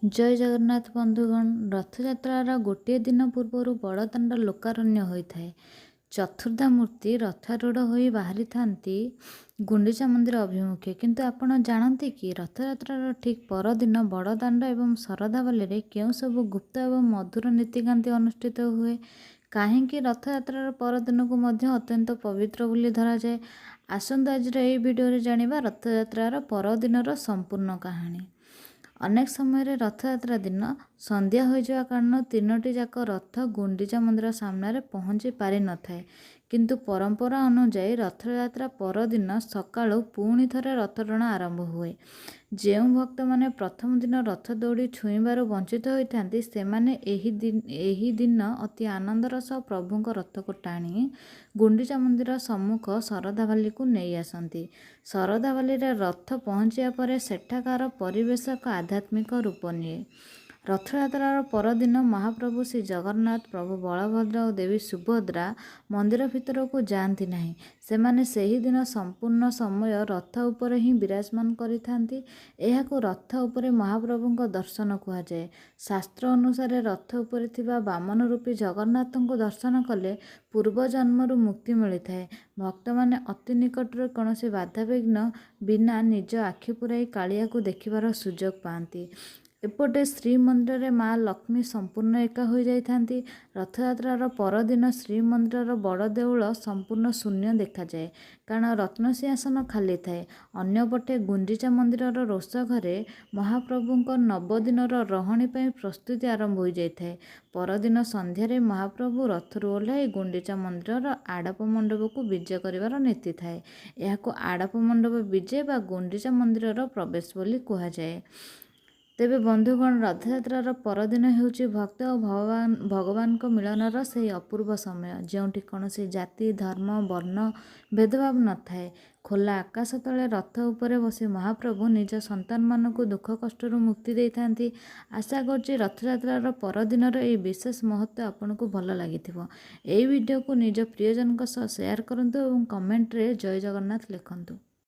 जय जगन्नाथ बंधुगण। रथयात्रार गोटे दिन पूर्व बड़दाण्ड लोकारण्य होता है। चतुर्धा मूर्ति रथारूढ़ हो बाहरी था गुंडीचा मंदिर अभिमुखे। किंतु आपण जानते कि रथयात्रार ठीक परदिन बड़दाण्ड एवं शरधाबाली क्यों सब गुप्त एवं मधुर नीतिकांति अनुष्ठित हुए, कहीं रथयात्रार परदिन को मध्य अत्यंत पवित्र बोली धरा जाए। आसंतु आज भिडियो जानिबा रथयात्रार परदिनर संपूर्ण कहानी। अनेक समय रथयात्रा दिन संध्या हो जावा कारण तीनोटी जाक रथ गुंडीचा मंदिर सामने पहुँची पारि न थाए। किंतु परंपरा अनुजाई रथयात्रा परदिन सकाळु पुणी थरे रथटଣା आरंभ हुए। जो भक्त माने प्रथम दिन रथ दौड़ी छुईबार वंचित होइथांती सेमाने एही दिन अति आनंदर सह प्रभुଙ୍କ रथ को टाणी गुंडीचा मंदिर सम्मुख शरधाबाली को नहीं आसती। शरधाबाली रथ पहुँचा पर सेठाकार परिवेश एक आध्यात्मिक रूप निए। रथयात्रार परदिन महाप्रभु श्री जगन्नाथ, प्रभु बलभद्र और देवी सुभद्रा मंदिर भितर को जाती नहीं। सेमाने सही दिन संपूर्ण समय रथ उपर ही विराजमान करिथांती। एहाको रथ उपरे महाप्रभुଙ୍କ दर्शन कहा जाए। शास्त्र अनुसार रथ उपरे थिबा वामन रूपी जगन्नाथ को दर्शन कले पूर्व जन्मरू मुक्ति मिलता है। भक्त माने अति निकटर कौन से बाधाविघ्न बिना निज आखि पुराई कालिया को देखिबार सुजोग पाती। एपटे श्रीमंदिर में माँ लक्ष्मी संपूर्ण एका हो जाती। रथयात्रार परदिन श्रीमंदिर बड़ देउल संपूर्ण शून्य देखा जाए कारण रत्न सिंहासन खाली थाए। अन्यपटे गुंडीचा मंदिर रोष घरे महाप्रभुଙ୍କ नवदिनर रहणी पर प्रस्तुति आरंभ हो जाए। परदिन संध्यारे महाप्रभु रथरू ओह्लाई गुंडीचा मंदिर आड़प मंडप को विजय करिवार नीति थाए। यहाको आड़प मंडप विजय बा गुंडीचा मंदिर प्रवेश बोली कहा जाए। तेबे बंधुगण, रथयात्रार परदिन हेउची भक्त और भगवान को मिलनर से अपूर्व समय जोंठी कौनसी जाति धर्म वर्ण भेदभाव न थाए। खोला आकाश तले रथ उपरे बसी महाप्रभु निज संतान मानक दुख कष्टर मुक्ति दे थांती। आशा करछि रथयात्रार परदिनर ए विशेष महत्व आपनको भल लागिथिबो। एई वीडियो को निज प्रियजनक सह शेयर करंतु और कमेंट रे जय जगन्नाथ लिखंतु।